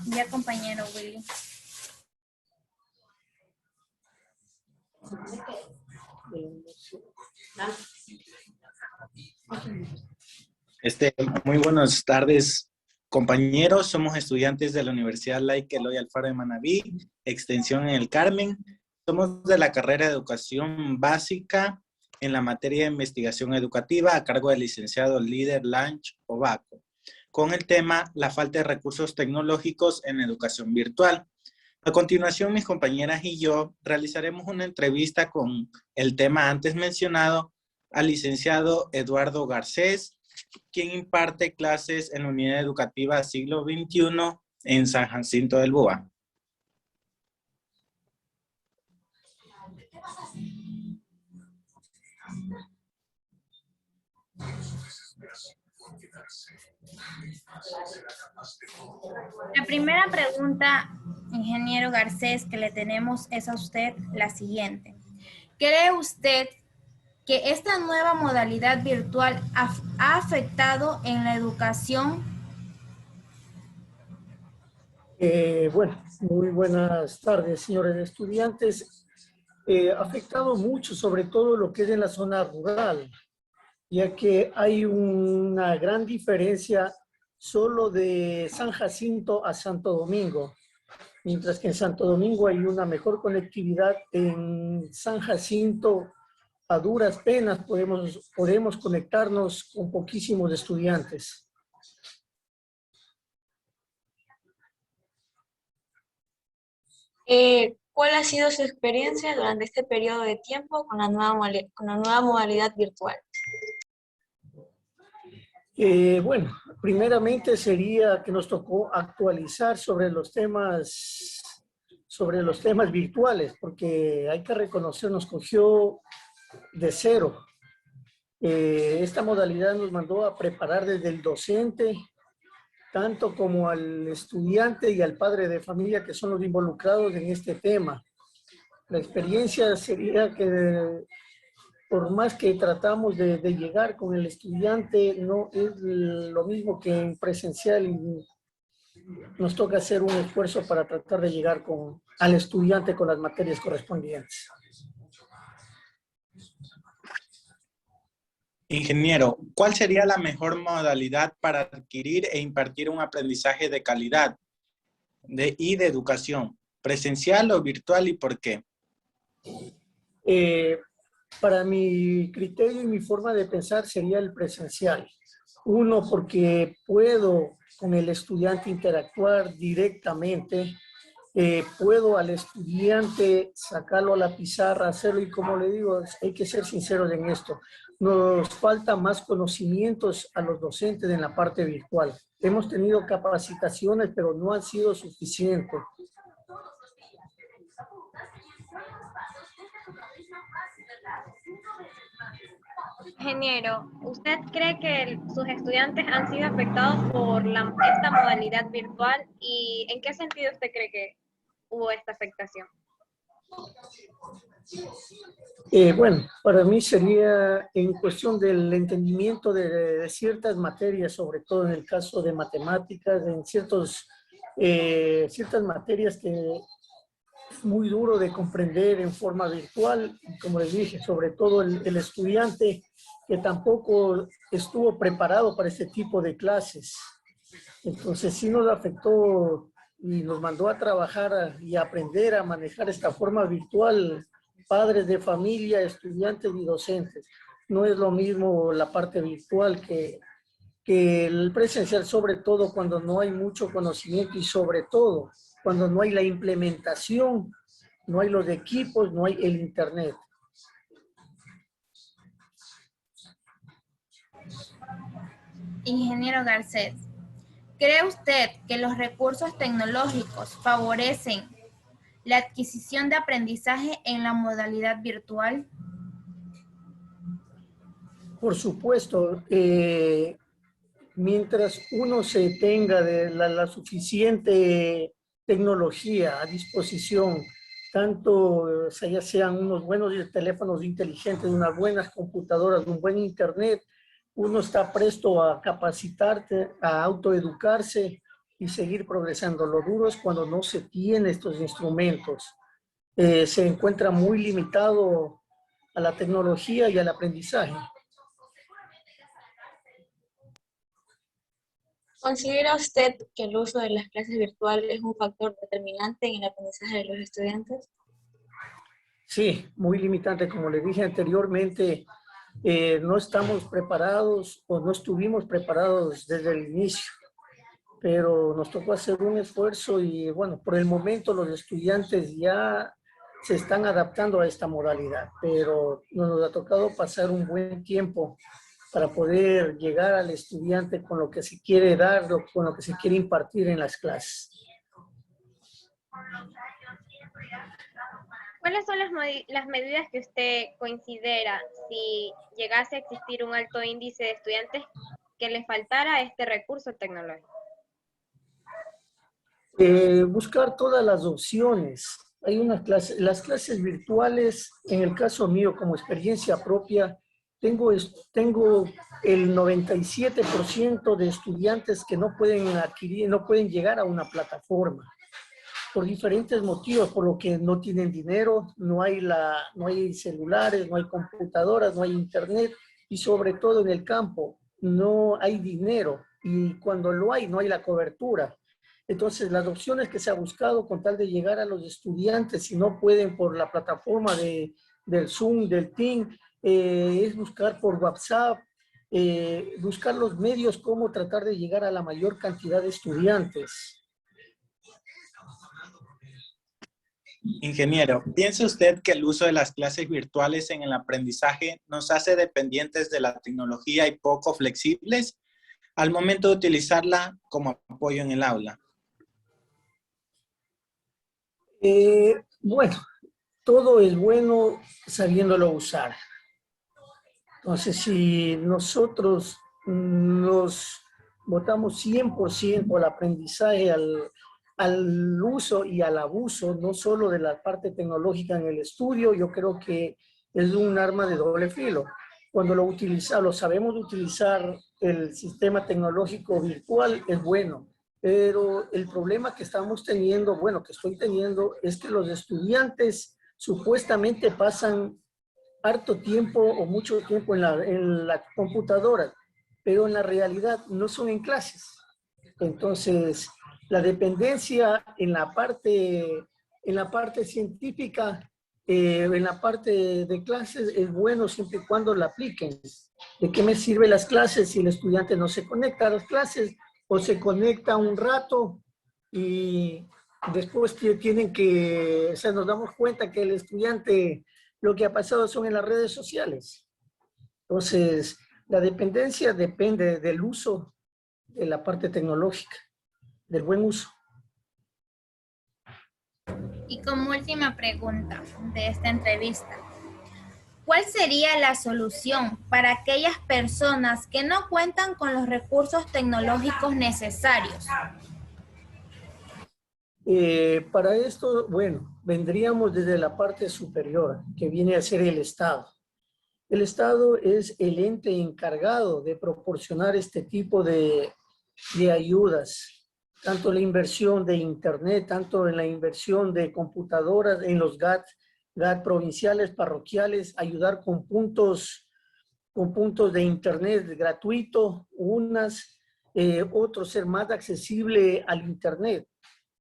Ya, compañero Willy. Muy buenas tardes, compañeros. Somos estudiantes de la Universidad Laica Eloy Alfaro de Manabí, extensión en el Carmen. Somos de la carrera de Educación Básica en la materia de Investigación Educativa a cargo del licenciado Líder Lanch Ovaco, con el tema la falta de recursos tecnológicos en educación virtual. A continuación, mis compañeras y yo realizaremos una entrevista con el tema antes mencionado al licenciado Eduardo Garcés, quien imparte clases en la Unidad Educativa Siglo XXI en San Jacinto del Boa. La primera pregunta, ingeniero Garcés, que le tenemos es a usted la siguiente. ¿Cree usted que esta nueva modalidad virtual ha afectado en la educación? Bueno, muy buenas tardes, señores estudiantes. Ha afectado mucho, sobre todo lo que es en la zona rural, ya que hay una gran diferencia solo de San Jacinto a Santo Domingo, mientras que en Santo Domingo hay una mejor conectividad. En San Jacinto, a duras penas podemos conectarnos con poquísimos estudiantes. ¿Cuál ha sido su experiencia durante este periodo de tiempo con la nueva modalidad virtual? Bueno, primeramente sería que nos tocó actualizar sobre los temas virtuales, porque hay que reconocer, nos cogió de cero. Esta modalidad nos mandó a preparar desde el docente, tanto como al estudiante y al padre de familia, que son los involucrados en este tema. La experiencia sería que por más que tratamos de llegar con el estudiante, no es lo mismo que en presencial y nos toca hacer un esfuerzo para tratar de llegar al estudiante con las materias correspondientes. Ingeniero, ¿cuál sería la mejor modalidad para adquirir e impartir un aprendizaje de calidad y de educación? ¿Presencial o virtual y por qué? Para mi criterio y mi forma de pensar sería el presencial. Uno, porque puedo con el estudiante interactuar directamente, puedo al estudiante sacarlo a la pizarra, hacerlo, y como le digo, hay que ser sinceros en esto. Nos falta más conocimientos a los docentes en la parte virtual. Hemos tenido capacitaciones, pero no han sido suficientes. Ingeniero, ¿usted cree que sus estudiantes han sido afectados por esta modalidad virtual y en qué sentido usted cree que hubo esta afectación? Bueno, para mí sería en cuestión del entendimiento de ciertas materias, sobre todo en el caso de matemáticas, en ciertas materias que es muy duro de comprender en forma virtual, como les dije, sobre todo el estudiante que tampoco estuvo preparado para este tipo de clases. Entonces sí nos afectó y nos mandó a trabajar y a aprender a manejar esta forma virtual, padres de familia, estudiantes y docentes. No es lo mismo la parte virtual que el presencial, sobre todo cuando no hay mucho conocimiento y sobre todo cuando no hay la implementación, no hay los equipos, no hay el internet. Ingeniero Garcés, ¿cree usted que los recursos tecnológicos favorecen la adquisición de aprendizaje en la modalidad virtual? Por supuesto, mientras uno se tenga de la suficiente tecnología a disposición, tanto ya sean unos buenos teléfonos inteligentes, unas buenas computadoras, un buen internet, uno está presto a capacitarte, a autoeducarse y seguir progresando. Lo duro es cuando no se tiene estos instrumentos. Se encuentra muy limitado a la tecnología y al aprendizaje. ¿Considera usted que el uso de las clases virtuales es un factor determinante en el aprendizaje de los estudiantes? Sí, muy limitante. Como le dije anteriormente, no estamos preparados o no estuvimos preparados desde el inicio, pero nos tocó hacer un esfuerzo y bueno, por el momento los estudiantes ya se están adaptando a esta modalidad, pero nos ha tocado pasar un buen tiempo para poder llegar al estudiante con lo que se quiere dar, con lo que se quiere impartir en las clases. ¿Cuáles son las medidas que usted considera si llegase a existir un alto índice de estudiantes que les faltara este recurso tecnológico? Buscar todas las opciones. Hay unas clases, las clases virtuales, en el caso mío como experiencia propia, tengo el 97% de estudiantes que no pueden adquirir, no pueden llegar a una plataforma por diferentes motivos, por lo que no tienen dinero, no hay celulares, no hay computadoras, no hay internet y sobre todo en el campo no hay dinero y cuando lo hay, no hay la cobertura. Entonces, las opciones que se ha buscado con tal de llegar a los estudiantes, si no pueden por la plataforma del Zoom, del Team, es buscar por WhatsApp, buscar los medios, cómo tratar de llegar a la mayor cantidad de estudiantes. Ingeniero, ¿piensa usted que el uso de las clases virtuales en el aprendizaje nos hace dependientes de la tecnología y poco flexibles al momento de utilizarla como apoyo en el aula? Bueno, todo es bueno sabiéndolo usar. Entonces, si nosotros nos botamos 100% al aprendizaje, al uso y al abuso, no solo de la parte tecnológica en el estudio, yo creo que es un arma de doble filo. Cuando lo sabemos utilizar, el sistema tecnológico virtual es bueno, pero el problema que estamos teniendo, bueno, que estoy teniendo, es que los estudiantes supuestamente pasan harto tiempo o mucho tiempo en la computadora, pero en la realidad no son en clases. Entonces, la dependencia en la parte científica, en la parte de clases, es bueno siempre y cuando la apliquen. ¿De qué me sirven las clases si el estudiante no se conecta a las clases o se conecta un rato y después o sea, nos damos cuenta que el estudiante lo que ha pasado son en las redes sociales? Entonces, la dependencia depende del uso de la parte tecnológica, del buen uso. Y como última pregunta de esta entrevista, ¿cuál sería la solución para aquellas personas que no cuentan con los recursos tecnológicos necesarios? Para esto, bueno, vendríamos desde la parte superior, que viene a ser el Estado. El Estado es el ente encargado de proporcionar este tipo de ayudas, tanto la inversión de internet, tanto en la inversión de computadoras, en los GAT provinciales, parroquiales, ayudar con puntos de internet gratuito, otros ser más accesible al internet,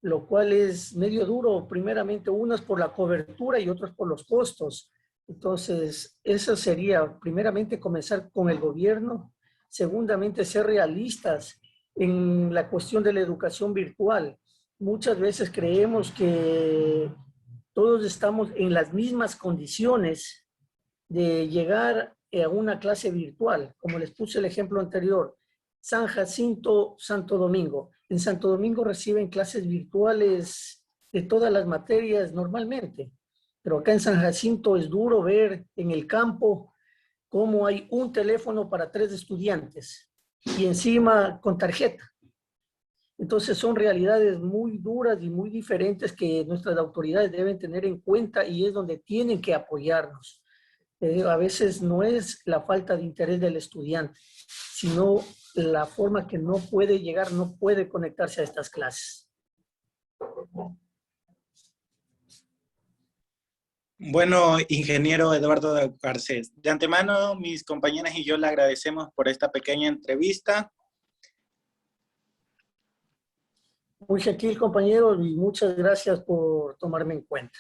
lo cual es medio duro, primeramente unas por la cobertura y otras por los costos. Entonces, eso sería, primeramente, comenzar con el gobierno, segundamente, ser realistas en la cuestión de la educación virtual. Muchas veces creemos que todos estamos en las mismas condiciones de llegar a una clase virtual, como les puse el ejemplo anterior, San Jacinto, Santo Domingo. En Santo Domingo reciben clases virtuales de todas las materias normalmente, pero acá en San Jacinto es duro ver en el campo cómo hay un teléfono para 3 estudiantes y encima con tarjeta. Entonces son realidades muy duras y muy diferentes que nuestras autoridades deben tener en cuenta y es donde tienen que apoyarnos. A veces no es la falta de interés del estudiante, sino la forma que no puede llegar, no puede conectarse a estas clases. Bueno, ingeniero Eduardo Garcés, de antemano mis compañeras y yo le agradecemos por esta pequeña entrevista. Muy gentil, compañero, y muchas gracias por tomarme en cuenta.